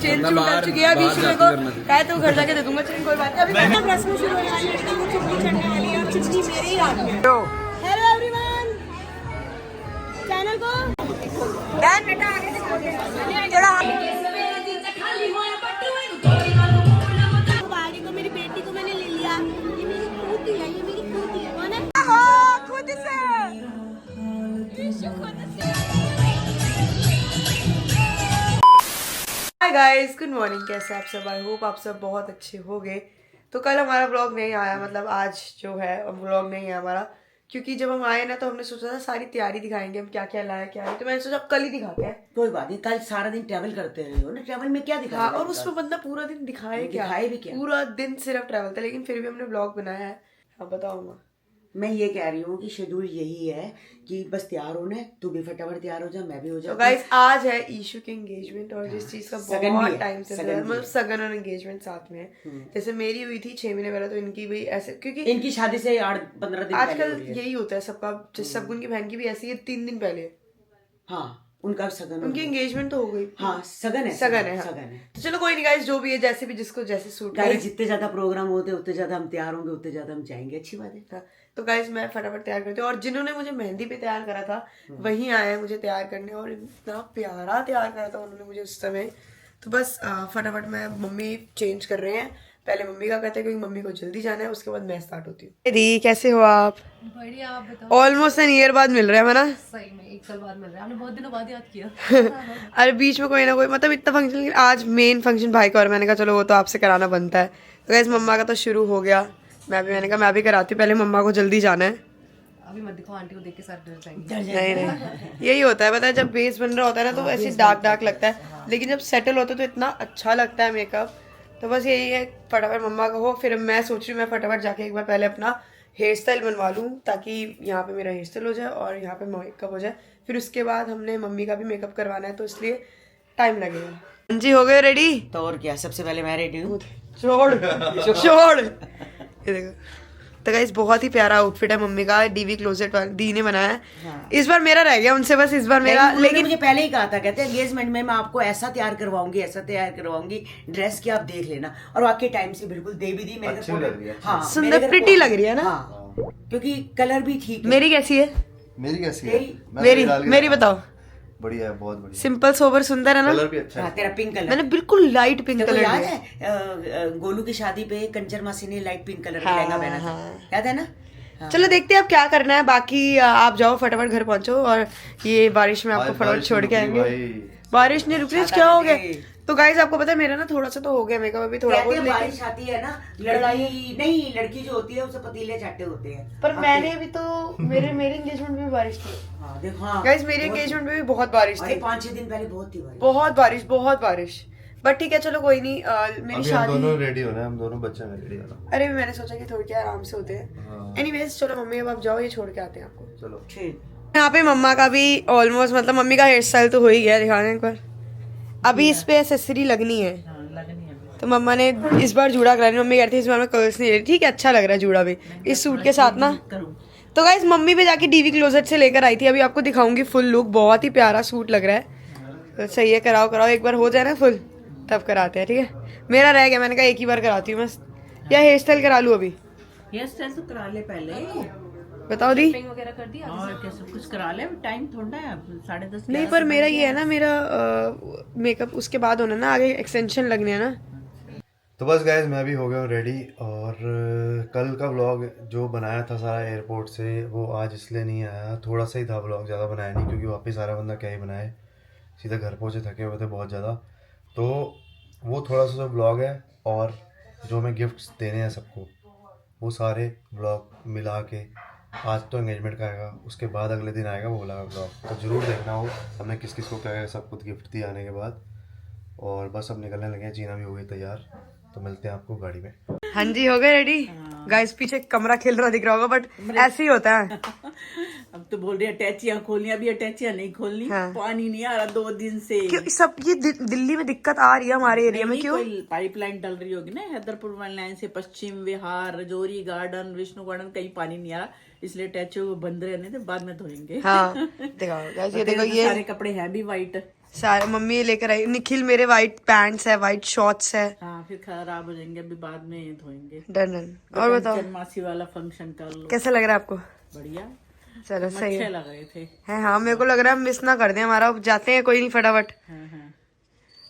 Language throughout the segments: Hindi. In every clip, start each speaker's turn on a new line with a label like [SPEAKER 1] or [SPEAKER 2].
[SPEAKER 1] चेंज कर चुकी है अभी मेरे को कहे तो घर जाके दे दूंगा चेंज कोई बात नहीं अभी रस्म शुरू होने वाली है तो चुटकी चढ़ने वाली है और चुटकी मेरे ही हाथ में। हेलो एवरीवन चैनल को ध्यान बेटा आगे थोड़ा बाड़ी को मेरी बेटी को मैंने ले लिया ये मेरी खूती है ये मेरी खूती है कौन है खुद से हाय गाइस गुड मॉर्निंग कैसे आप सब। आई होप आप सब बहुत अच्छे हो गए। तो कल हमारा व्लॉग नहीं आया मतलब आज जो है व्लॉग नहीं है हमारा क्योंकि जब हम आए ना तो हमने सोचा था सारी तैयारी दिखाएंगे हम क्या क्या लाए क्या है तो मैंने सोचा कल ही दिखाते हैं।
[SPEAKER 2] कोई बात नहीं कल सारा दिन ट्रैवल करते रहे हो ना ट्रैवल में क्या दिखा
[SPEAKER 1] और उसमें बंदा पूरा दिन दिखाए भी क्या पूरा दिन सिर्फ ट्रैवल था लेकिन फिर भी हमने व्लॉग बनाया है। अब बताओ
[SPEAKER 2] मैं ये कह रही हूँ कि शेड्यूल यही है कि बस तैयार होना है तू भी फटाफट तैयार हो जा मैं भी हो जाऊँ।
[SPEAKER 1] तो गाइस आज है ईशू की एंगेजमेंट और जिस चीज का बहुत टाइम से मतलब सगन और एंगेजमेंट साथ में है। जैसे मेरी हुई थी 6 महीने पहले तो इनकी भी ऐसे क्योंकि
[SPEAKER 2] इनकी शादी से 8-15 दिन
[SPEAKER 1] आजकल यही होता है सबका। जैसे सगुन की बहन की भी ऐसी है 3 दिन पहले।
[SPEAKER 2] हाँ उनका सगन
[SPEAKER 1] उनकी एंगेजमेंट तो हो गई।
[SPEAKER 2] हाँ सगन है
[SPEAKER 1] सगन है। तो चलो कोई नहीं गाइस जो भी है जैसे भी जिसको जैसे सूट
[SPEAKER 2] करे जितने ज्यादा प्रोग्राम होते उतने ज्यादा हम तैयार होंगे उतने ज्यादा हम जाएंगे अच्छी बात है।
[SPEAKER 1] तो गाइस मैं फटाफट तैयार करती हूँ और जिन्होंने मुझे मेहंदी पे तैयार करा था वही आए हैं मुझे तैयार करने और इतना प्यारा तैयार करा था उन्होंने मुझे उस समय। तो बस फटाफट मैं मम्मी चेंज कर रहे हैं पहले मम्मी का कहते हैं क्योंकि मम्मी को जल्दी जाना है उसके बाद मैं स्टार्ट होती हूँ। दीदी कैसे हो आप?
[SPEAKER 3] बढ़िया आप बताओ।
[SPEAKER 1] ऑलमोस्ट एन ईयर बाद मिल रहे हैं ना?
[SPEAKER 3] सही में 1 साल बाद मिल रहा है आपने बहुत दिनों बाद याद किया।
[SPEAKER 1] अरे बीच में कोई ना कोई मतलब इतना फंक्शन आज मेन फंक्शन भाई का और मैंने कहा चलो वो तो आपसे कराना बनता है। तो गाइस मम्मा का तो शुरू हो गया मैंने कहा मैं भी कराती हूँ पहले मम्मा को जल्दी जाना है।
[SPEAKER 3] अभी मत दिखाओ आंटी को देख के सर डर जाएंगे।
[SPEAKER 1] नहीं यही होता है पता है जब बेस बन रहा होता है ना तो ऐसे डार्क लगता है लेकिन जब सेटल होता है तो इतना अच्छा लगता है मेकअप। तो बस यही है फटाफट मम्मा का हो फिर मैं सोच रही हूँ मैं फटाफट जाके एक बार पहले अपना हेयर स्टाइल बनवा लूँ ताकि यहाँ पे मेरा हेयर स्टाइल हो जाए और यहाँ पे मेकअप हो जाए। फिर उसके बाद हमने मम्मी का भी मेकअप करवाना है तो इसलिए टाइम लगेगा। जी हो गए रेडी?
[SPEAKER 2] तो और क्या सबसे पहले मैं रेडी हूँ।
[SPEAKER 1] छोड़ ये देखो तो गाइस बहुत ही प्यारा आउटफिट है मम्मी का डीवी क्लोजेट वाला दी ने बनाया है। हाँ। इस बार मेरा रह गया उनसे बस इस बार मेरा लेकिन
[SPEAKER 2] मुझे पहले ही कहा था कहते हैं एंगेजमेंट में मैं आपको ऐसा तैयार करवाऊंगी ड्रेस की आप देख लेना और आपके टाइम से बिल्कुल दे भी दी मेरे। हाँ
[SPEAKER 1] सुंदर प्रिटी लग रही है ना।
[SPEAKER 2] हाँ क्योंकि कलर भी ठीक है।
[SPEAKER 1] मेरी कैसी है? मेरी बताओ।
[SPEAKER 4] बढ़िया है बहुत बढ़िया
[SPEAKER 1] सिंपल सोबर सुंदर है ना।
[SPEAKER 4] कलर भी अच्छा है।
[SPEAKER 2] तेरा पिंक कलर
[SPEAKER 1] मैंने बिल्कुल लाइट पिंक कलर
[SPEAKER 2] याद है गोलू की शादी पे कंचर मासी ने लाइट पिंक कलर का लहंगा पहना था याद है ना।
[SPEAKER 1] चलो देखते हैं अब क्या करना है बाकी आप जाओ फटाफट घर पहुंचो और ये बारिश में आपको फटाफट छोड़ के आएंगे। बारिश नहीं रुक रही क्या हो गया? तो गाइस आपको पता है मेरा ना थोड़ा सा तो हो गया मेकअप अभी थोड़ा बहुत
[SPEAKER 2] बारिश आती है ना लड़ाई नहीं लड़की जो होती है उसे पतीले चाटे होते हैं।
[SPEAKER 1] पर मैंने अभी तो मेरे एंगेजमेंट में भी बारिश थी। गाइस मेरी एंगेजमेंट में भी बहुत बारिश थी
[SPEAKER 2] 5-6 दिन पहले बहुत थी
[SPEAKER 1] बहुत बारिश बट ठीक है चलो कोई नहीं। मेरी शादी
[SPEAKER 4] हम दोनों रेडी होना है हम दोनों बच्चे में रेडी होना।
[SPEAKER 1] अरे मैंने सोचा कि थोड़ी क्या आराम से होते हैं। एनीवेज चलो मम्मी अब आप जाओ ये छोड़ के आते हैं आपको।
[SPEAKER 4] चलो
[SPEAKER 2] ठीक।
[SPEAKER 1] यहाँ पे मम्मा का भी ऑलमोस्ट मतलब मम्मी का हेयर स्टाइल तो हो ही गया दिखाने एक बार। अभी इस पे एक्सेसरी लगनी है तो मम्मा ने इस बार जूड़ा करा मम्मी कहती है इस बार मैं कर्ल्स नहीं ले रही। ठीक है अच्छा लग रहा है जूड़ा भी इस सूट के साथ ना। तो गाइस मम्मी पे जाके डीवी क्लोजेट से लेकर आई थी अभी आपको दिखाऊंगी फुल लुक बहुत ही प्यारा सूट लग रहा है। तो सही है कराओ एक बार हो जाए ना फुल तब कराते हैं। ठीक है मेरा रह गया मैंने कहा एक ही बार कराती हूँ बस या हेयर स्टाइल करा लूँ अभी?
[SPEAKER 5] हेयर स्टाइल तो करा ले पहले
[SPEAKER 1] बताओ दी
[SPEAKER 3] वगैरह कर दिया
[SPEAKER 5] और क्या सब कुछ करा ले टाइम थोड़ा है 10:30।
[SPEAKER 1] नहीं पर मेरा ये है ना मेरा मेकअप उसके बाद होना ना आगे एक्सटेंशन लगने है ना।
[SPEAKER 4] तो बस गाइस मैं भी हो गया हूँ रेडी और कल का व्लॉग जो बनाया था सारा एयरपोर्ट से वो आज इसलिए नहीं आया थोड़ा सा ही था व्लॉग ज़्यादा बनाया नहीं क्योंकि वापस सारा बंदा क्या ही बनाए सीधा घर पहुँचे थके हुए थे बहुत ज़्यादा। तो वो थोड़ा सा जो व्लॉग है और जो मैं गिफ्ट्स देने हैं सबको वो सारे व्लॉग मिला के आज तो एंगेजमेंट का आएगा उसके बाद अगले दिन आएगा वो वाला व्लॉग तो ज़रूर देखना हो हमने किस किस को क्या सब कुछ गिफ्ट दिया आने के बाद। और बस अब निकलने लगे जीना भी हो गई तैयार तो मिलते हैं आपको गाड़ी में।
[SPEAKER 1] हाँ जी हो गए रेडी। गाइस पीछे कमरा खेल रहा दिख रहा होगा बट ऐसे ही होता है।
[SPEAKER 5] अब तो बोल रही अटैचियां खोलनी अभी अटैचियां नहीं खोलनी। हाँ। पानी नहीं आ रहा 2 दिन से
[SPEAKER 1] क्यों सब ये दिल्ली में दिक्कत आ रही है हमारे एरिया में क्यों?
[SPEAKER 5] पाइपलाइन डल रही होगी ना हैदरपुर लाइन से पश्चिम विहार रजौरी गार्डन विष्णु गार्डन कहीं पानी नहीं आ रहा इसलिए अटैची बंद रहने थे बाद में धोएंगे।
[SPEAKER 1] हाँ देखो गाइस ये देखो ये
[SPEAKER 5] सारे कपड़े हैं भी व्हाइट
[SPEAKER 1] सारे मम्मी लेकर आई। निखिल मेरे वाइट पैंट्स है, वाइट शॉर्ट्स है।
[SPEAKER 5] हाँ फिर खराब हो जाएंगे, अभी बाद में धोएंगे।
[SPEAKER 1] डन। और बताओ
[SPEAKER 5] मासी वाला फंक्शन कर लो।
[SPEAKER 1] कैसा लग रहा है आपको?
[SPEAKER 5] बढ़िया,
[SPEAKER 1] चलो सही
[SPEAKER 5] अच्छे
[SPEAKER 1] है।
[SPEAKER 5] लग रहे थे।
[SPEAKER 1] है हाँ, मेरे को लग रहा है हम मिस ना कर दें हमारा। अब जाते हैं, कोई नहीं, फटाफट।
[SPEAKER 5] हाँ।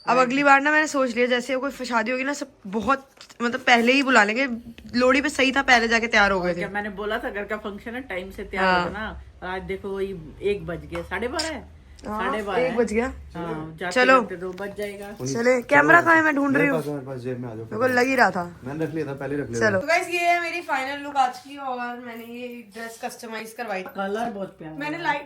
[SPEAKER 1] अब अगली बार ना मैंने सोच लिया, जैसे कोई शादी होगी ना, सब बहुत मतलब पहले ही बुला लेंगे। लोहड़ी पे सही था, पहले जाके तैयार हो गए थे।
[SPEAKER 5] क्या मैंने बोला था घर का फंक्शन है, टाइम से तैयार
[SPEAKER 1] हाँ।
[SPEAKER 5] होना। आज देखो वही 1 बज गया, 12:30 है।
[SPEAKER 1] हाँ,
[SPEAKER 5] 12:30
[SPEAKER 1] 1 बज गया।
[SPEAKER 5] हाँ, जाते
[SPEAKER 1] चलो।
[SPEAKER 5] जाते 2 बज जाएगा।
[SPEAKER 1] चले, कैमरा कहाँ है? मैं ढूंढ रही हूँ,
[SPEAKER 4] मेरे पास जेब में आ जाओ।
[SPEAKER 1] मेरे को लग ही रहा था।
[SPEAKER 4] मैंने रख लिया था, पहले रख लिया
[SPEAKER 1] चलो तो गाइस, ये है मेरी फाइनल लुक आज की। और मैंने ये ड्रेस कस्टमाइज करवाई।
[SPEAKER 5] कलर बहुत प्यारा।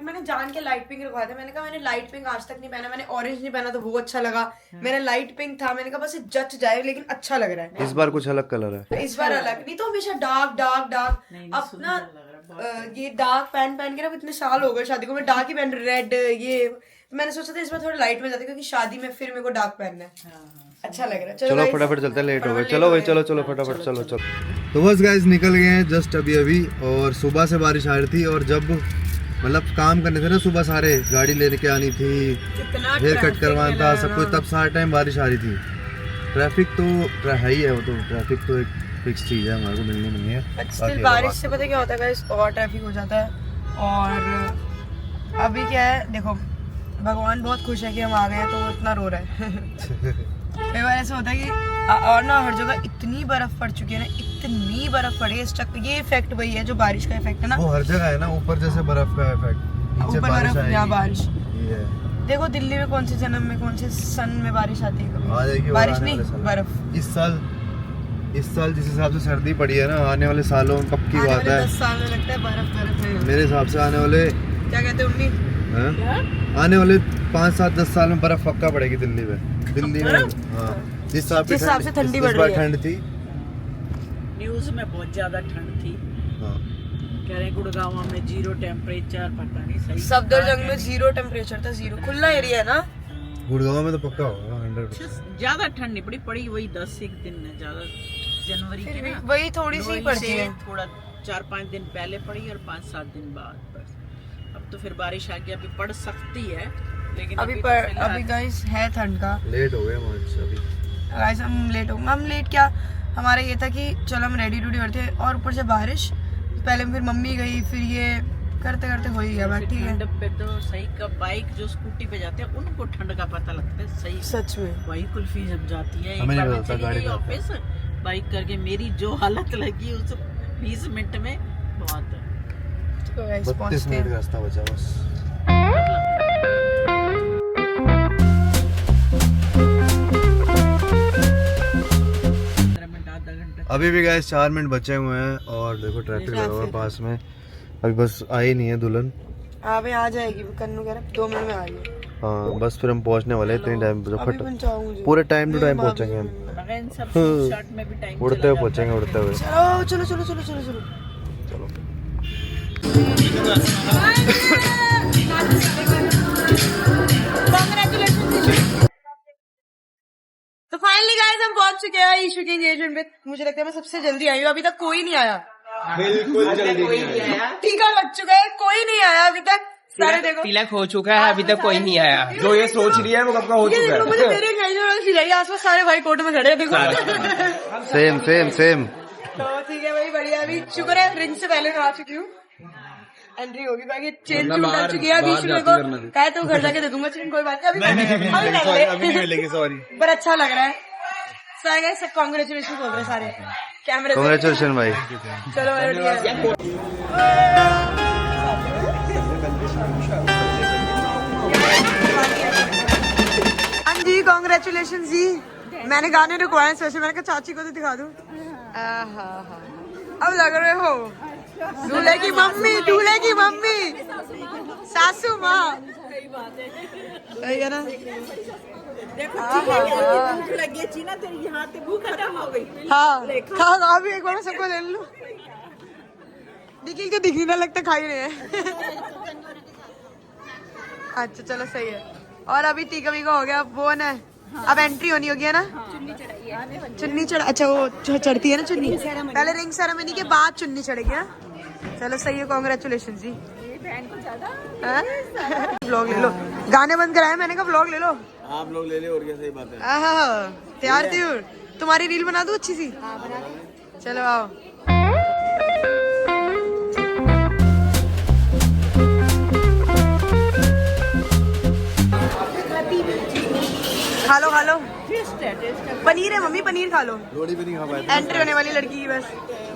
[SPEAKER 1] मैंने जान के लाइट पिंक रखवाया था। मैंने कहा मैंने लाइट पिंक आज तक नहीं पहना, मैंने ऑरेंज नहीं पहना तो वो अच्छा लगा। मेरा लाइट पिंक था, मैंने कहा बस ये जच जाए, लेकिन अच्छा लग रहा है।
[SPEAKER 4] इस बार कुछ अलग कलर है।
[SPEAKER 1] इस बार अलग, नहीं तो हमेशा डार्क डार्क डार्क। अब ना ये डार्क पहन के ना इतने साल हो गए शादी को, मैं डार्क ही पहन, रेड ये। मैंने सोचा था इस बार थोड़ा लाइट में जाते, क्योंकि शादी में फिर मेरे को डार्क पहनना है। अच्छा लग रहा है।
[SPEAKER 4] चलो
[SPEAKER 1] guys,
[SPEAKER 4] फटाफट चलते हैं, लेट हो गए।
[SPEAKER 1] फटाफट
[SPEAKER 4] चलो भाई,
[SPEAKER 1] लेट हो
[SPEAKER 4] चलो
[SPEAKER 1] गए।
[SPEAKER 4] चलो फटाफट, चलो। तो बस गाइस निकल गए हैं जस्ट अभी। और सुबह से बारिश आ रही थी, और जब मतलब काम करने थे ना सुबह, सारे गाड़ी लेके आनी थी, हेयर कट करवाना था, सब कुछ, तब सारा टाइम बारिश आ रही थी। ट्रैफिक तो है ही है, वो तो ट्रैफिक तो एक फिक्स चीज है, हमारे को मिलनी नहीं है।
[SPEAKER 1] But still, बारिश से पता क्या होता है गाइस, और ट्रैफिक हो जाता है। और अभी क्या है, देखो भगवान बहुत खुश है कि हम आ गए हैं, तो वो इतना रो रहा है। कई बार ऐसा होता है कि और ना हर जगह इतनी बर्फ पड़ चुकी है ना, इतनी बर्फ पड़ी है इस चक्कर। ये इफेक्ट वही है जो बारिश का इफेक्ट है ना,
[SPEAKER 4] वो हर जगह है ना, ऊपर जैसे बर्फ का इफेक्ट, नीचे
[SPEAKER 1] ऊपर
[SPEAKER 4] बारिश
[SPEAKER 1] बर्फ, यहाँ
[SPEAKER 4] आएगी।
[SPEAKER 1] बारिश।
[SPEAKER 4] ये है।
[SPEAKER 1] देखो दिल्ली में कौन से जन्म में, कौन से सन में बारिश आती है
[SPEAKER 4] आ जाएगी
[SPEAKER 1] कभी?
[SPEAKER 4] और
[SPEAKER 1] बारिश
[SPEAKER 4] आने
[SPEAKER 1] नहीं,
[SPEAKER 4] वाले साल।
[SPEAKER 1] बर्फ।
[SPEAKER 4] इस साल जिस हिसाब से सर्दी पड़ी है ना, आने वाले सालों में कब की
[SPEAKER 1] आने
[SPEAKER 4] बात
[SPEAKER 1] वाले
[SPEAKER 4] है।
[SPEAKER 1] 10 साल में लगता है बर्फ है।
[SPEAKER 4] मेरे हिसाब से आने वाले
[SPEAKER 1] क्या कहते हैं उम्मीद?
[SPEAKER 4] हैं? आने वाले 5, 7, 10 साल में बर्फ पक्का पड़ेगी दिल्ली में। दिल्ली में हाँ, जिस हिसाब से ठंडी बढ़ रही है। ठंड थी
[SPEAKER 5] न्यूज में बहुत ज्यादा ठंड थी।
[SPEAKER 4] हाँ।
[SPEAKER 5] कह रहे हैं गुड़गांव में 0 टेम्परेचर, पता नहीं सही।
[SPEAKER 1] सफदरजंग में 0 टेम्परेचर था, 0 खुला एरिया है ना।
[SPEAKER 4] गुड़गांव में तो पक्का होगा 100%।
[SPEAKER 5] ज्यादा ठंड नहीं पड़ी, पड़ी वही 10 एक दिन है, ज्यादा जनवरी
[SPEAKER 1] फिर
[SPEAKER 5] के
[SPEAKER 1] भी
[SPEAKER 5] ना।
[SPEAKER 1] वही थोड़ी सी
[SPEAKER 5] लोहड़ी
[SPEAKER 1] पड़ती
[SPEAKER 5] से
[SPEAKER 1] है।
[SPEAKER 5] थोड़ा 4-5 दिन पहले पड़ी और 5-7 दिन बाद बस। अब तो फिर बारिश आ गई, अभी पड़ सकती है, लेकिन
[SPEAKER 1] अभी
[SPEAKER 5] तो फिलहाल-
[SPEAKER 1] अभी गाइस है ठंड का।
[SPEAKER 4] लेट हो गए मार्च अभी।
[SPEAKER 1] गाइस हम लेट हो गए। हम लेट क्या, हमारा ये था कि चलो हम रेडी टूडी करते, और ऊपर से बारिश। पहले फिर मम्मी गई, फिर ये करते करते हो ही गया बात। ठीक है,
[SPEAKER 5] ठंड पे तो सही का बाइक जो स्कूटी पे जाते हैं उनको ठंड का पता लगता है सही।
[SPEAKER 1] सच में।
[SPEAKER 5] वही कुल्फी जब जाती है, एक
[SPEAKER 4] हमें नहीं
[SPEAKER 5] बार मैं
[SPEAKER 4] पता,
[SPEAKER 5] चली
[SPEAKER 4] गाड़ी
[SPEAKER 5] गई
[SPEAKER 4] का
[SPEAKER 5] ऑफिस बाइक करके, मेरी जो हालत लगी उस 20 मिनट में बहुत है।
[SPEAKER 1] तो गाइस
[SPEAKER 4] 32
[SPEAKER 1] पहुंचते
[SPEAKER 4] मिनट
[SPEAKER 1] हैं।
[SPEAKER 4] का रास्ता बचा बस।
[SPEAKER 5] आधा घंटा
[SPEAKER 4] अभी भी गए 4 मिनट बचे हुए हैं, और देखो ट्रैफिक लगा हुआ है पास में। अभी बस आई नहीं है दुल्हन।
[SPEAKER 1] हाँ भाई आ जाएगी, कन्नू कह रहा 2 मिनट में आ गई।
[SPEAKER 4] हाँ बस फिर हम पहुंचने वाले हैं इतनी टाइम
[SPEAKER 1] अभी
[SPEAKER 4] फट
[SPEAKER 1] पहुंचाओ मुझे।
[SPEAKER 4] पूरे टाइम टू टाइम पहुंचेंगे हम।
[SPEAKER 5] मगर इन सब शॉट में भी टाइम
[SPEAKER 4] उड़ते हुए पहुंचेंगे, उड़ते हुए।
[SPEAKER 1] चलो चलो चलो चलो चलो चलो। तो फाइनली गाइस हम पहुंच चुके हैं ईशू के एंगेजमेंट पे। मुझे लगता है मैं सबसे जल्दी आई हूँ, अभी तक कोई नहीं आया।
[SPEAKER 6] बिल्कुल जल्दी नहीं आया।
[SPEAKER 1] टीका लग चुका है, कोई नहीं आया अभी तक। सारे देखो
[SPEAKER 6] तिलक हो चुका है, अभी तक कोई नहीं आया। जो ये सोच रही है वो कब का हो
[SPEAKER 1] ये
[SPEAKER 6] चुका
[SPEAKER 1] देखो,
[SPEAKER 6] है।
[SPEAKER 1] मुझे तेरे एंगेजमेंट वाली फील आई। आसपास सारे भाई कोर्ट में खड़े हैं, देखो।
[SPEAKER 4] Same same same.
[SPEAKER 1] तो ठीक है भाई, बढ़िया। अभी शुक्र है रिंग से पहले मैं आ चुकी हूँ, एंट्री होगी। बाकी चेन भी उतर चुकी है। अभी मेरे को कहे तो घर जाके दे दूंगा चेन, कोई बात नहीं। अभी
[SPEAKER 4] मिलेगी, सॉरी।
[SPEAKER 1] पर अच्छा लग रहा है। सारे गाइस सब कांग्रेचुलेशन बोल रहे हैं सारे कैमरे पे।
[SPEAKER 4] कांग्रेचुलेशन भाई।
[SPEAKER 1] चलो भाई, बढ़िया। हाँ जी, कांग्रेचुलेशन जी। मैंने गाने रुकवाए स्पेशल, मैंने कहा चाची को तो दिखा दूं। अब लग रहे हो दूल्हे की मम्मी, दूल्हे की मम्मी, सासू माँ। सही है ना?
[SPEAKER 5] लगी चीना तेरी यहाँ पे भूख खत्म हो गई।
[SPEAKER 1] हाँ खा अभी एक बार सबको ले लूं। निखिल को दिखने ना लगता खा ही रहे हैं। अच्छा चलो सही है। और अभी टीका वीका हो गया, वो ना अब एंट्री होनी होगी है ना? चुन्नी चढ़ा, अच्छा वो चढ़ती है ना चुन्नी, पहले रिंग सेरेमनी के बाद चुन्नी चढ़ेगी ना। चलो सही है, कांग्रेचुलेशन जी। व्लॉग ले लो, गाने बंद कराए, मैंने कहा व्लॉग ले लो।
[SPEAKER 7] आप लोग ले ले और क्या, सही बात है।
[SPEAKER 1] तैयार थी, तुम्हारी रील बना दूं अच्छी सी? चलो आओ। खा लो खा लो, पनीर है मम्मी, पनीर खा लो।
[SPEAKER 4] लोड़ी भी नहीं खा पाए,
[SPEAKER 1] एंट्री होने वाली लड़की की बस,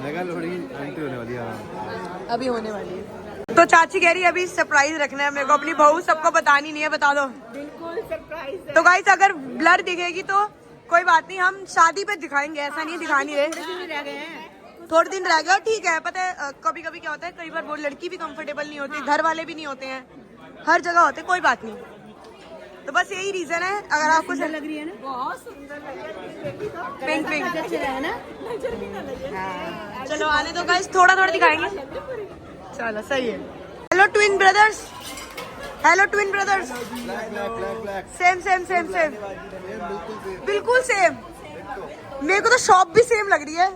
[SPEAKER 4] मैं कहा लोड़ी एंट्री होने वाली है। हाँ।
[SPEAKER 1] अभी होने वाली है। तो चाची कह रही है अभी सरप्राइज रखना है मेरे को, अपनी बहू सबको बतानी नहीं है, बता दो।
[SPEAKER 5] बिल्कुल सरप्राइज।
[SPEAKER 1] तो गाइस अगर ब्लर दिखेगी तो कोई बात नहीं, हम शादी पे दिखाएंगे, ऐसा नहीं दिखा नहीं रहे। थोड़े दिन रह गए, ठीक है। पता है कभी कभी क्या होता है, कई बार वो लड़की भी कंफर्टेबल नहीं होती, घर वाले भी नहीं होते हैं, हर जगह होते, कोई बात नहीं। तो बस यही रीजन है। अगर आपको
[SPEAKER 2] सुंदर लग रही है ना,
[SPEAKER 5] बहुत सुंदर लग रही है,
[SPEAKER 1] पिंक पिंक,
[SPEAKER 2] अच्छे रहे ना।
[SPEAKER 5] नजर भी ना लगे।
[SPEAKER 1] चलो आने दो गाइस, थोड़ा थोड़ा दिखाएंगे। चलो सही है। Hello twin brothers, hello twin brothers, same same same same, बिल्कुल सेम। मेरे को तो शॉप भी सेम लग रही है।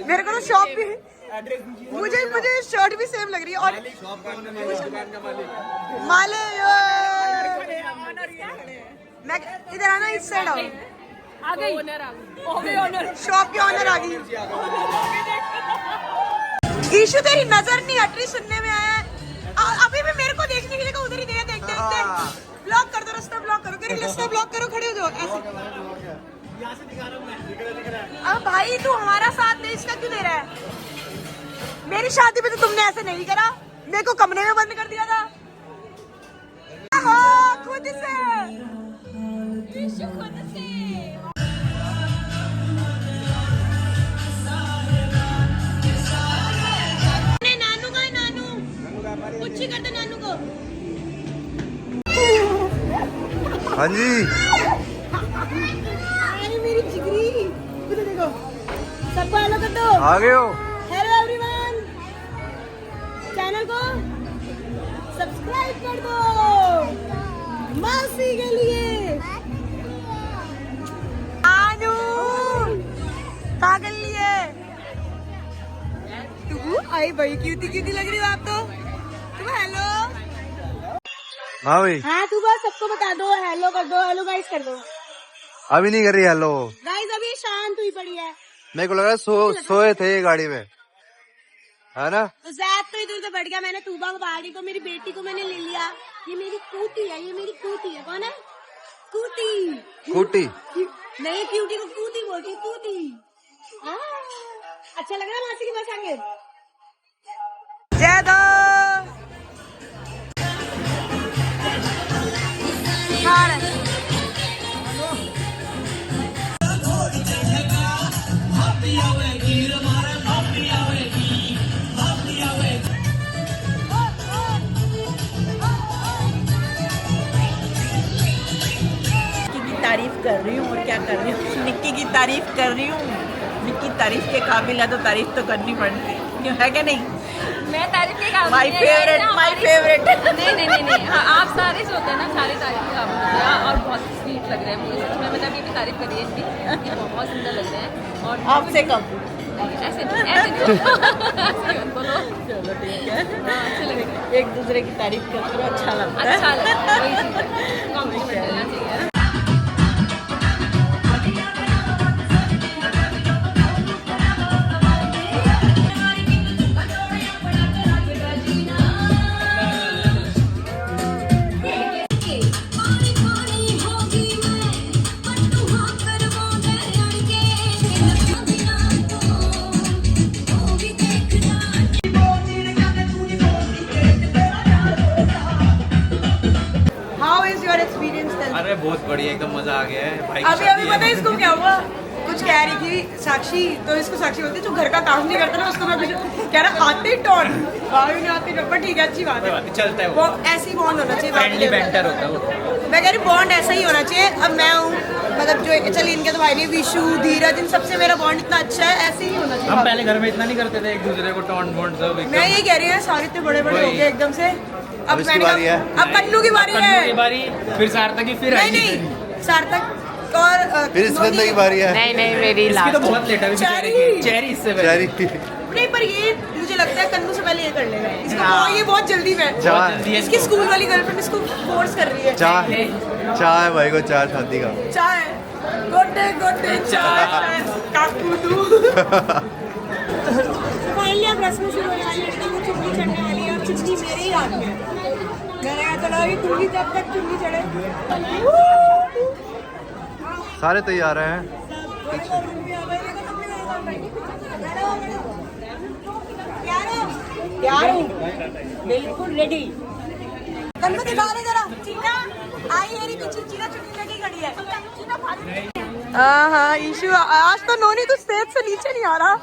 [SPEAKER 1] मेरे को तो शॉप भी, मुझे शर्ट भी सेम लग रही है। और माले मैं इधर आना, इस साइड आओ।
[SPEAKER 3] आ गई ओनर, आ गई
[SPEAKER 1] शॉप की ऑनर आ गई। ईशु तेरी नजर नहीं हट रही, सुनने में आया है। अभी भी मेरे को देखने के लिए उधर ही देख देख देख। ब्लॉक कर दो, रास्ता ब्लॉक करो, रास्ता ब्लॉक करो, खड़े हो जाओ ऐसे। अब भाई तू हमारा साथ दे, इसका क्यों दे रहा है? मेरी शादी में तो तुमने ऐसे नहीं करा, मेरे को कमरे में बंद कर दिया था। खुद से नानू का, नानू कुछ ही करते नानू को।
[SPEAKER 4] हाँ जी,
[SPEAKER 2] मेरी जिगरी, देखो सबको हेलो कर दो।
[SPEAKER 4] आ गए हो।
[SPEAKER 2] हेलो एवरीवन, चैनल को सब्सक्राइब कर दो मौसी के लिए।
[SPEAKER 1] आनू कहाँ कर लिए तू? आई भाई क्यूटी क्यूटी लग रही हो आप तो। तुम हेलो।
[SPEAKER 4] हाँ भाई,
[SPEAKER 2] हाँ तू बस सबको बता दो, हेलो कर दो, हेलो गाइस कर दो।
[SPEAKER 4] अभी नहीं कर रही हेलो।
[SPEAKER 2] गाइस अभी शांत हुई पड़ी है।
[SPEAKER 4] मेरे को लगा सोए थे ये गाड़ी में, है ना?
[SPEAKER 2] तो जैद तो इधर उधर बैठ गया, मैंने तूबा को बाहर, को मेरी बेटी को मैंने ले लिया। ये मेरी कूटी है, ये मेरी कूटी है। कौन है? कूटी।
[SPEAKER 4] कूटी
[SPEAKER 2] नहीं, क्यूटी को कूटी बोलती, कूटी। अच्छा लग रहा है मासी के पास आके।
[SPEAKER 1] जय दो।
[SPEAKER 5] तारीफ कर रही हूँ और क्या कर रही हूँ, निक्की की तारीफ कर रही हूँ। निक्की तारीफ के काबिल है तो तारीफ तो करनी पड़ती है, क्यों है क्या नहीं?
[SPEAKER 3] मैं तारीफ के काबिल
[SPEAKER 5] माय
[SPEAKER 3] नहीं,
[SPEAKER 5] फेवरेट,
[SPEAKER 3] ऐसा
[SPEAKER 5] माय
[SPEAKER 3] हमारी-
[SPEAKER 5] फेवरेट।
[SPEAKER 3] नहीं नहीं नहीं नहीं, हाँ, आप सारे जो होते हैं ना, सारे तारीफ के काबिल होते हैं और बहुत स्वीट लग रहे हैं मुझे सच में। मतलब ये भी तारीफ करिए इसकी, ये बहुत सुंदर लग रहे हैं। और
[SPEAKER 5] आपसे कम।
[SPEAKER 3] ऐसे नहीं, ऐसे नहीं बोलो।
[SPEAKER 5] चलो ठीक है,
[SPEAKER 3] हाँ, अच्छे लग रहे हैं,
[SPEAKER 5] एक दूसरे की तारीफ करते हो, अच्छा लगता है।
[SPEAKER 3] अच्छा लग रहा है, वही चीज़ है, कॉम्प्लीमेंट देना चाहिए ना।
[SPEAKER 1] How is your experience then?
[SPEAKER 6] अरे बहुत बढ़िया, एकदम मजा आ गया है भाई की
[SPEAKER 1] अभी
[SPEAKER 6] शादी
[SPEAKER 1] अभी पता है
[SPEAKER 6] है।
[SPEAKER 1] इसको क्या हुआ? कुछ कह रही थी साक्षी, तो इसको साक्षी बोलती है जो घर का काम नहीं करता ना उसको मैं कुछ कह रहा आते टॉन भाभी नहीं आती पर ठीक है, अच्छी बात
[SPEAKER 6] कोई
[SPEAKER 1] है।
[SPEAKER 6] बात नहीं, चलता है
[SPEAKER 1] वो
[SPEAKER 6] वो,
[SPEAKER 1] ऐसी बॉन्ड होना चाहिए।
[SPEAKER 6] फ्रेंडली
[SPEAKER 1] बाकी
[SPEAKER 6] बैंटर होता है वो।
[SPEAKER 1] मैं कह रही बॉन्ड ऐसा ही होना चाहिए। अब मैं हूँ, मतलब जो चलिए इनके तो भाई नहीं, विशु धीरज, इन सबसे मेरा बॉन्ड इतना अच्छा है, ऐसे ही होना
[SPEAKER 6] हम
[SPEAKER 1] चाहिए।
[SPEAKER 6] पहले घर में इतना नहीं करते थे, एक दूसरे को टॉन्ट वॉन्ट सब
[SPEAKER 1] मैं
[SPEAKER 6] एकदम।
[SPEAKER 1] ये कह रही हूँ सारे इतने बड़े बड़े हो गए एकदम से। अब
[SPEAKER 4] इसकी
[SPEAKER 1] मैंने
[SPEAKER 4] बारी
[SPEAKER 1] कहा,
[SPEAKER 4] है।
[SPEAKER 1] अब कन्नू की बारी
[SPEAKER 6] कन्नू की
[SPEAKER 1] है।
[SPEAKER 6] बारी, फिर सार्थक की, फिर
[SPEAKER 1] नहीं
[SPEAKER 6] आएगी
[SPEAKER 1] नहीं,
[SPEAKER 6] फिर।
[SPEAKER 1] सार्थक और
[SPEAKER 4] फिर इस बंदे की बारी है।
[SPEAKER 5] नहीं नहीं, मेरी
[SPEAKER 6] इसकी तो बहुत लेट है,
[SPEAKER 1] चेरी।
[SPEAKER 6] चेरी इससे पहले।
[SPEAKER 4] चेरी
[SPEAKER 1] नहीं, पर ये मुझे लगता है कन्नू से पहले ये कर लेगा इसको, ये बहुत जल्दी में
[SPEAKER 4] चाय
[SPEAKER 1] इसकी स्कूल वाली गर्लफ्रेंड इसको फोर्स कर रही है।
[SPEAKER 4] चाय भाई को चाय शादी का
[SPEAKER 1] चाय गोटे गोटे चाय काकू तू। फाइनली अब रस्म शुरू होने वाली है, लड़की को चुन्नी चढ़ने वाली है और चुन्नी मेरे ही हाथ में है। मैंने कहा चलो अभी तुम भी जब तक चुन्नी चढ़े।
[SPEAKER 4] सारे तैयार हैं।
[SPEAKER 1] तैयार हूँ बिल्कुल रेडी। कन्नू दिखा दे जरा, चीना आई मेरी पीछे, चीना चुन्नी लेके खड़ी है। हाँ ईशु आज तो नोनी तो स्टेज से नीचे नहीं आ रहा,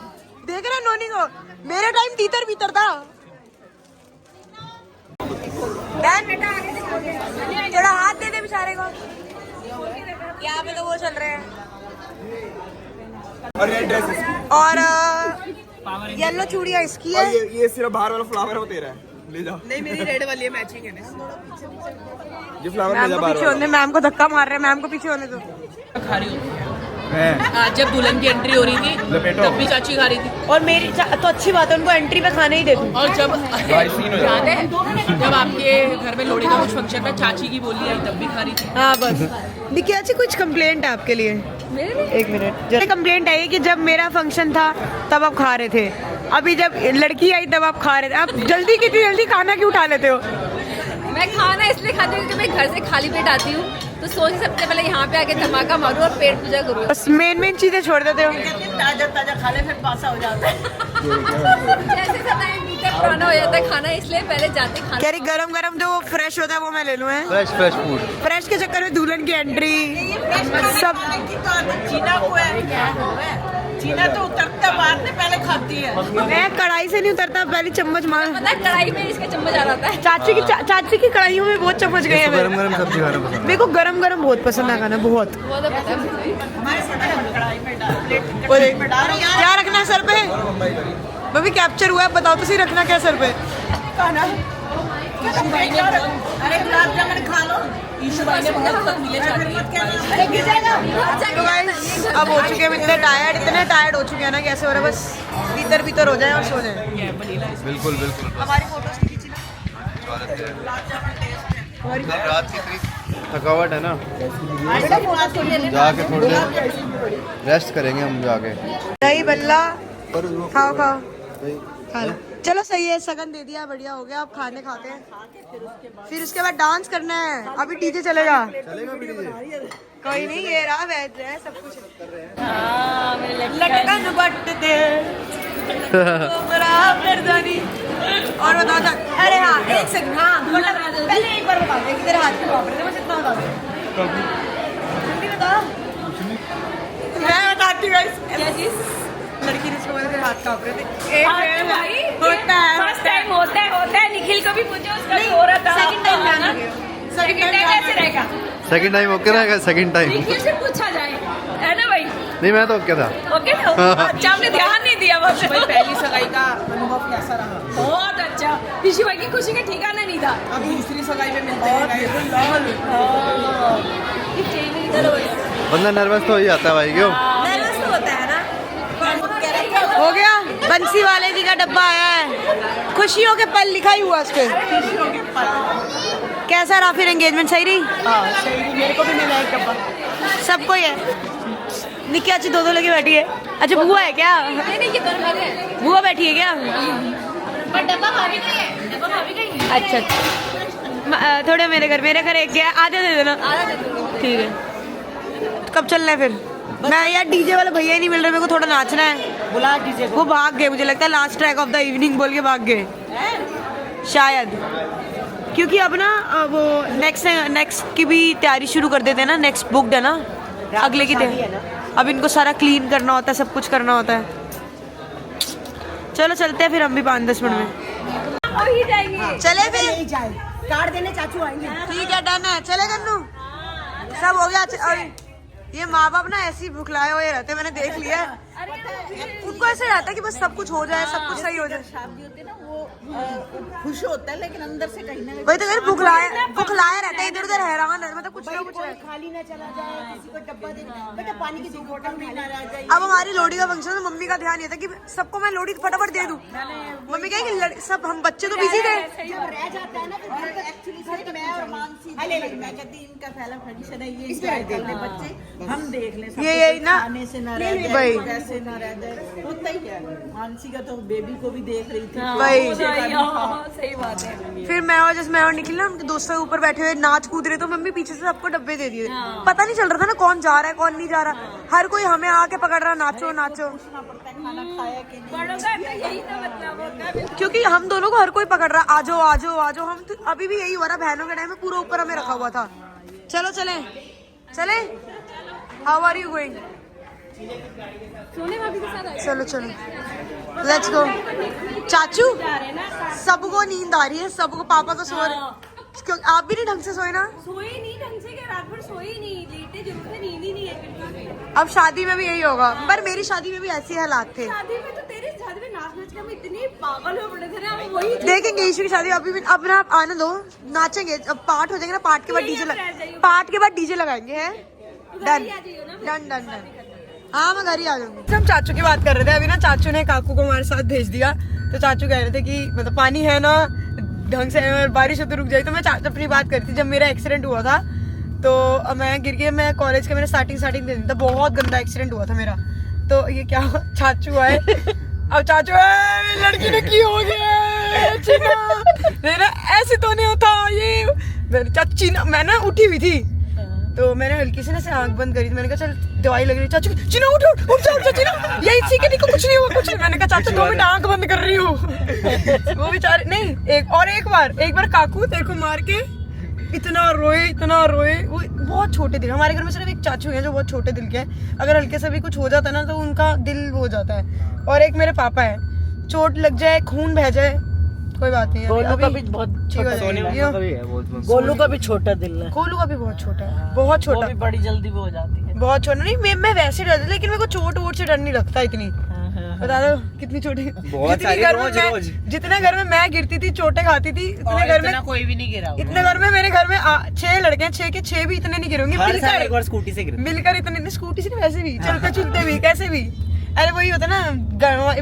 [SPEAKER 1] देख रहे नोनी को, मेरे टाइम तीतर भीतर था। बेटा थोड़ा हाथ दे दे बेचारे को, यहाँ पे तो वो चल रहे हैं।
[SPEAKER 7] और ये ड्रेस
[SPEAKER 1] और येलो चूड़ियाँ इसकी है।
[SPEAKER 7] ये सिर्फ बाहर वाला फ्लावर वो तेरा है, ले जाओ।
[SPEAKER 1] नहीं मेरी रेड वाली है, मैचिंग है।
[SPEAKER 7] ये फ्लावर ले
[SPEAKER 1] मैम
[SPEAKER 7] जा
[SPEAKER 1] को
[SPEAKER 7] बाहर
[SPEAKER 1] पीछे होने, मैम को धक्का मार रहे हैं, मैम को पीछे होने दो।
[SPEAKER 5] खा रही हूँ। आज जब दुल्हन की एंट्री हो रही थी तब भी चाची खा रही थी।
[SPEAKER 1] और मेरी तो अच्छी बात है, उनको एंट्री पे खाने ही दे दूँ।
[SPEAKER 5] और जब याद है जब आपके घर में लोहड़ी का कुछ फंक्शन में चाची की बोली आई तब भी खा रही थी।
[SPEAKER 1] हाँ बस निकिया जी कुछ कंप्लेंट है आपके लिए? एक मिनट, कंप्लेंट आई कि जब मेरा फंक्शन था तब आप खा रहे थे, अभी जब लड़की आई तब आप खा रहे थे। आप जल्दी कितनी जल्दी खाना क्यों उठा लेते हो?
[SPEAKER 3] मैं खाना इसलिए खाती हूँ क्योंकि मैं घर से खाली पेट आती हूँ, तो सोच सबसे पहले यहाँ पे आके धमाका मारूँ और पेट पूजा करूँ।
[SPEAKER 1] बस मेन चीजें छोड़ देते हो।
[SPEAKER 5] ताजा ताजा खा ले फिर पासा हो जाता है।
[SPEAKER 3] जैसे पुराना हो जाता है खाना, इसलिए पहले जाते खाना।
[SPEAKER 1] कह रही गरम गरम जो फ्रेश होता है वो मैं ले लूँ।
[SPEAKER 4] Fresh food.
[SPEAKER 1] फ्रेश के चक्कर में दुल्हन की एंट्री सब।
[SPEAKER 5] चीना को है, चीना तो उतरता बाद में पहले खाती है।
[SPEAKER 1] मैं कढ़ाई से नहीं उतरता, पहले चम्मच मार।
[SPEAKER 3] पता है कढ़ाई में इसका चम्मच आ जाता है।
[SPEAKER 1] चाची की कढ़ाइयों में बहुत चम्मच गए हैं।
[SPEAKER 4] गरम गरम सब्जी खाना पसंद
[SPEAKER 1] मेरे को गरम गरम बहुत पसंद है खाना, बहुत।
[SPEAKER 3] वो तो पता है।
[SPEAKER 5] कढ़ाई में डाल
[SPEAKER 1] क्या रखना है सर पे? बबी कैप्चर हुआ है, बताओ तो सही, रखना क्या सर पे?
[SPEAKER 5] अरे गुलाब जामुन खा लो। ईशु भाई ने बहुत मिले
[SPEAKER 1] तो गाइस अब हो चुके हैं इतने टायर्ड हो चुके हैं ना, कैसे हो रहा है, बस भीतर हो जाए और सो जाए।
[SPEAKER 4] बिल्कुल बिल्कुल।
[SPEAKER 1] हमारी फोटोज की खींची ना।
[SPEAKER 4] रात की इतनी थकावट है ना, जाके थोड़ी देर रेस्ट करेंगे हम जाके।
[SPEAKER 1] दही बल्ला खाओ खा लो। चलो सही है, सगन दे दिया, बढ़िया हो गया। अब खाने खाते हैं, फिर उसके बाद डांस करना है। अभी डीजे चलेगा। कोई नहीं, ये रहा वैज है सब कुछ। लटकन बटते और बताओ था। अरे हाँ एक सेकंड, हाँ पहले एक बार बता दे कि तेरे हाथ क्यों कांप रहे थे, बस इतना बता दे। जल्दी बता। मैं बताती हूँ गाइस, लड़की ने इसको बोला तेरे हाथ कांप रहे थे।
[SPEAKER 3] फर्स्ट टाइम होता है। निखिल को भी पूछो, उसका हो रहा था।
[SPEAKER 1] सेकंड टाइम
[SPEAKER 3] कैसे रहेगा?
[SPEAKER 4] सेकंड टाइम ओके रहेगा? सेकंड टाइम
[SPEAKER 3] निखिल से पूछा जाए, है ना भाई?
[SPEAKER 4] नहीं, मैं तो ओके था।
[SPEAKER 3] ओके था। अच्छा, हमने ध्यान नहीं दिया बस।
[SPEAKER 5] भाई पहली सगाई का अनुभव कैसा रहा?
[SPEAKER 3] बहुत अच्छा। ऋषि भाई की खुशी का ठिकाना नहीं था।
[SPEAKER 5] अब दूसरी सगाई में मिलते हैं।
[SPEAKER 4] बंदा नर्वस तो हो ही जाता है भाई, क्यों?
[SPEAKER 1] नर्वस तो होता है ना। हो गया, बंसी वाले जी का डब्बा आया है, खुशियों के पल लिखा ही हुआ उस पे। कैसा रहा फिर एंगेजमेंट? सही रही?
[SPEAKER 5] सही रही, मेरे को भी मिला एक डब्बा।
[SPEAKER 1] सबको ही है। निक्की अच्छी दो लगी बैठी है। अच्छा बुआ है क्या?
[SPEAKER 3] नहीं ये दोनों मेरे हैं।
[SPEAKER 1] बुआ बैठी है क्या?
[SPEAKER 3] पर डब्बा भाभी का है, डब्बा भाभी का ही है।
[SPEAKER 1] अच्छा थोड़े मेरे घर एक क्या, आधे दे देना।
[SPEAKER 3] आधा दे दूँगी।
[SPEAKER 1] ठीक है, कब चलना है फिर? मैं यार डीजे वाला भैया ही नहीं मिल रहे, मेरे को थोड़ा नाचना है।
[SPEAKER 5] बुला डीजे को।
[SPEAKER 1] वो भाग गए, मुझे लगता है last track of the evening बोल के भाग गए शायद, क्योंकि अब ना वो नेक्स्ट की भी तैयारी शुरू कर देते हैं ना। नेक्स्ट बुकड है ना, अगले की तैयारी। अब इनको सारा क्लीन करना होता है, सब कुछ करना होता है। चलो चलते हैं फिर हम भी 5-10 मिनट में चले फिर।
[SPEAKER 2] कार्ड देने चाचू आएंगे।
[SPEAKER 1] ठीक है, डन है, चले गन्नू, सब हो गया। और ये माँ बाप ना ऐसे ही भुखलाए हुए रहते, मैंने देख लिया। उनको ऐसे रहता है कि बस सब कुछ हो जाए, सब कुछ सही हो जाए।
[SPEAKER 5] शादी होती है ना, वो खुश होता है लेकिन अंदर से कहीं ना कहीं
[SPEAKER 1] वही तो यार बुखलाया रहता है, इधर उधर हैरान है, मतलब कुछ ना कुछ है।
[SPEAKER 2] खाली ना चला जाए, किसी को डब्बा दे बेटा, पानी की 2 बोतल भी ना रह जाए।
[SPEAKER 1] अब हमारी लोहड़ी का फंक्शन है, मम्मी का ध्यान ये था कि सबको मैं लोहड़ी फटाफट दे दूं। मम्मी कहेगी सब हम बच्चे तो बिजी थे।
[SPEAKER 2] जब रह जाता है ना फिर
[SPEAKER 5] एक्चुअली सर मैं और मानसी मैं कहती इनका पहला फंक्शन है, ये इंजॉय कर ले बच्चे, हम देख लें
[SPEAKER 1] यही ना,
[SPEAKER 5] खाने से ना रह जाए, पैसे ना रह जाए, होता ही है। मानसी का तो बेबी को भी देख रही थी,
[SPEAKER 1] वही
[SPEAKER 3] सही बात है।
[SPEAKER 1] फिर मैं और निकली ना, उनके दोस्तों के ऊपर बैठे हुए नाच कूद रहे, तो मम्मी पीछे से सबको डब्बे दे दिए। पता नहीं चल रहा था ना कौन जा रहा है कौन नहीं जा रहा, हर कोई हमें आके पकड़ रहा, नाचो नाचो,
[SPEAKER 5] खाना खाया कि नहीं।
[SPEAKER 3] बड़ों का यही तो मतलब होता है।
[SPEAKER 1] क्योंकि हम दोनों को हर कोई पकड़ रहा, आजो आजो आजो। हम तो अभी भी यही हो रहा, बहनों के टाइम में पूरा ऊपर हमें रखा हुआ था। चलो चले चले, हाउ आर यू गोइंग?
[SPEAKER 3] सोने भाभी के साथ
[SPEAKER 1] चलो चलो लेट्स गो। चाचू सबको नींद आ रही है, सबको, पापा तो सो रहे, क्यों आप भी नहीं ढंग से सोए ना?
[SPEAKER 3] सोए नहीं ढंग से, क्या रात भर सोए ही नहीं, लेटे जरूर थे, नींद ही नहीं है।
[SPEAKER 1] अब शादी में भी यही होगा, पर मेरी शादी में भी ऐसे हालात थे।
[SPEAKER 3] शादी में तो तेरी शादी में नाच के हम इतने पागल हो पड़े थे ना, हम वही
[SPEAKER 1] देखेंगे ईशु की शादी अभी भी, अब ना आने दो, नाचेंगे। अब पार्ट हो जाएंगे ना, पार्ट के बाद डीजे लगाएंगे, है डन डन डन डन। हाँ मैं घर ही आ जाऊंगी। हम चाचू की बात कर रहे थे अभी ना, चाचू ने काकू को हमारे साथ भेज दिया, तो चाचू कह रहे थे कि मतलब पानी है ना ढंग से, बारिश हो तो रुक जाए। तो मैं चाचू अपनी बात कर रही थी, जब मेरा एक्सीडेंट हुआ था तो मैं गिर गई, मैं कॉलेज का, मैंने स्टार्टिंग दिन था, बहुत गंदा एक्सीडेंट हुआ था मेरा। तो ये क्या चाचू आए, अब चाचू आए, लड़की ने की हो गया ऐसे तो नहीं होता ये। चाची ना, मैं ना उठी हुई थी, तो मैंने हल्की से ना से आंख बंद करी थी, मैंने कहा चल दवाई लग रही। चाचू चीना उठ उठ उठ जा चीना, यही सीखे नहीं, कुछ नहीं हुआ कुछ नहीं। मैंने कहा चाचू 2 मिनट आंख बंद कर रही हूँ। वो बेचारे नहीं, एक बार काकू तेरे को मार के इतना रोए। वो बहुत छोटे दिल, हमारे घर में सिर्फ एक चाचू है जो बहुत छोटे दिल के हैं, अगर हल्के से भी कुछ हो जाता है ना तो उनका दिल हो जाता है। और एक मेरे पापा है, चोट लग जाए, खून बह जाए, कोई बात नहीं।
[SPEAKER 5] गोलू का भी बहुत छोटा, गोलू का भी छोटा दिल है,
[SPEAKER 1] गोलू का भी बहुत छोटा है, बहुत छोटा,
[SPEAKER 5] वो भी बड़ी जल्दी वो हो जाती है,
[SPEAKER 1] बहुत छोटा। नहीं मैं वैसे डरती, लेकिन मेरे को चोट वोट से डर नहीं लगता इतनी। बता दो कितनी छोटी, जितने घर में मैं गिरती थी, चोटें खाती थी, इतने घर में
[SPEAKER 5] कोई भी नहीं गिरा।
[SPEAKER 1] इतने घर में, मेरे घर में 6 लड़के हैं, 6 के 6 भी इतने नहीं गिरेंगे मिलकर,
[SPEAKER 6] स्कूटी से गिरे,
[SPEAKER 1] मिलकर इतने, स्कूटी से नहीं, वैसे भी चलते चलते भी, कैसे भी। अरे वही होता ना,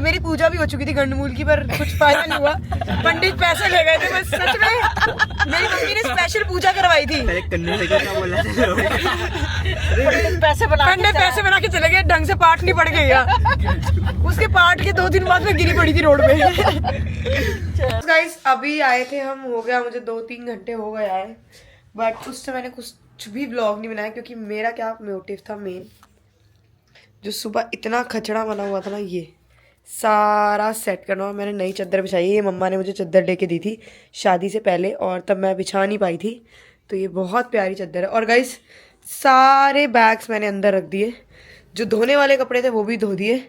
[SPEAKER 1] मेरी पूजा भी हो चुकी थी गंडमूल की, पर कुछ फायदा नहीं हुआ, पंडित पैसे ले गए थे बस। सच में मेरी मम्मी ने स्पेशल पूजा करवाई थी, पंडित पैसे बना के चले गए, ढंग से पाठ नहीं पढ़ गया। उसके पाठ के 2 दिन बाद में गिरी पड़ी थी रोड पे। गाइस अभी आए थे हम, हो गया मुझे 2-3 घंटे हो गए आए, बट उससे मैंने कुछ भी व्लॉग नहीं बनाया, क्योंकि मेरा क्या मोटिव था मेन, जो सुबह इतना खचड़ा बना हुआ था ना, ये सारा सेट करना। और मैंने नई चादर बिछाई है, ये मम्मा ने मुझे चादर लेके दी थी शादी से पहले, और तब मैं बिछा नहीं पाई थी, तो ये बहुत प्यारी चादर है। और गाइस सारे बैग्स मैंने अंदर रख दिए, जो धोने वाले कपड़े थे वो भी धो दिए।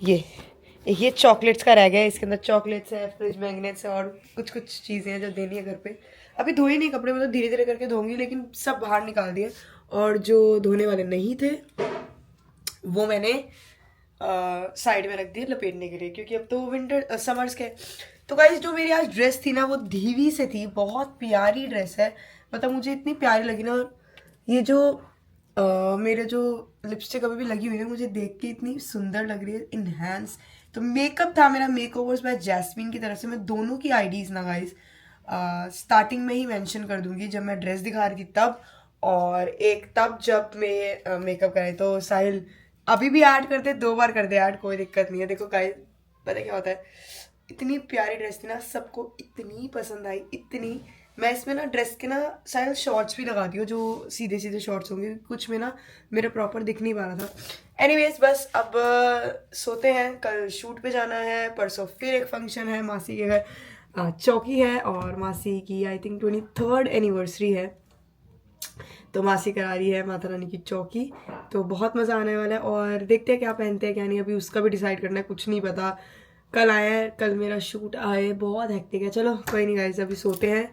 [SPEAKER 1] ये चॉकलेट्स का रह गया है, इसके अंदर चॉकलेट्स है, फ्रिज मैग्नेट्स है, और कुछ चीज़ें हैं जो देनी है घर पे। अभी धोए नहीं कपड़े, मतलब धीरे धीरे करके धोंगी, लेकिन सब बाहर निकाल दिए। और जो धोने वाले नहीं थे वो मैंने साइड में रख दिए लपेटने के लिए, क्योंकि अब तो विंटर समर्स के। तो गाइस जो मेरी आज ड्रेस थी ना, वो धीवी से थी, बहुत प्यारी ड्रेस है, मतलब मुझे इतनी प्यारी लगी ना। ये जो मेरे जो लिपस्टिक अभी भी लगी हुई है, मुझे देख के इतनी सुंदर लग रही है, इनहैंस। तो मेकअप था मेरा, मेकओवर्स बाय जैस्मीन की तरफ से। मैं दोनों की आईडीज ना गाइस स्टार्टिंग में ही मेंशन कर दूंगी, जब मैं ड्रेस दिखा रही थी तब, और एक तब जब मैं मेकअप कराई। तो साहिल अभी भी ऐड करते, 2 बार कर दे ऐड, कोई दिक्कत नहीं है। देखो गाइस पता क्या होता है, इतनी प्यारी ड्रेस थी ना, सबको इतनी पसंद आई, इतनी। मैं इसमें ना ड्रेस के ना साइल शॉर्ट्स भी लगाती हूँ, जो सीधे सीधे शॉर्ट्स होंगे, कुछ में ना मेरा प्रॉपर दिख नहीं पा रहा था। एनीवेज बस अब सोते हैं, कल शूट पे जाना है, परसों फिर एक फंक्शन है, मासी के घर चौकी है, और मासी की आई थिंक 23rd एनिवर्सरी है, तो मासी करा रही है माता रानी की चौकी। तो बहुत मज़ा आने वाला है, और देखते हैं क्या पहनते हैं क्या नहीं, अभी उसका भी डिसाइड करना है, कुछ नहीं पता। कल आया है, कल मेरा शूट आए, बहुत हेक्टिक है। चलो कोई नहीं गाइस, अभी सोते हैं,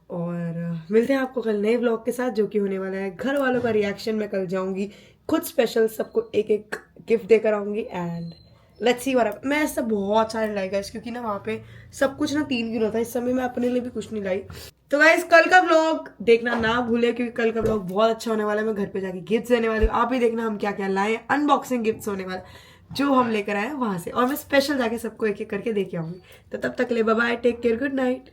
[SPEAKER 1] और मिलते हैं आपको कल नए व्लॉग के साथ, जो कि होने वाला है घर वालों का रिएक्शन। मैं कल जाऊंगी खुद स्पेशल, सबको एक गिफ्ट देकर आऊंगी, एंड लेट्स सी व्हाट। मैं ऐसा बहुत सारे लाई गाइस, क्योंकि ना वहाँ पे सब कुछ ना 3 किलो था, इस समय मैं अपने लिए भी कुछ नहीं लाई। तो गाइस कल का व्लॉग देखना ना भूले, क्योंकि कल का व्लॉग बहुत अच्छा होने वाला है। मैं घर पे जाके गिफ्ट देने वाली हूँ, आप भी देखना हम क्या क्या लाए। अनबॉक्सिंग गिफ्ट्स होने वाला जो हम लेकर आए हैं वहां से, और मैं स्पेशल जाके सबको एक एक करके दे के आऊंगी। तो तब तक ले bye bye, take care, good night.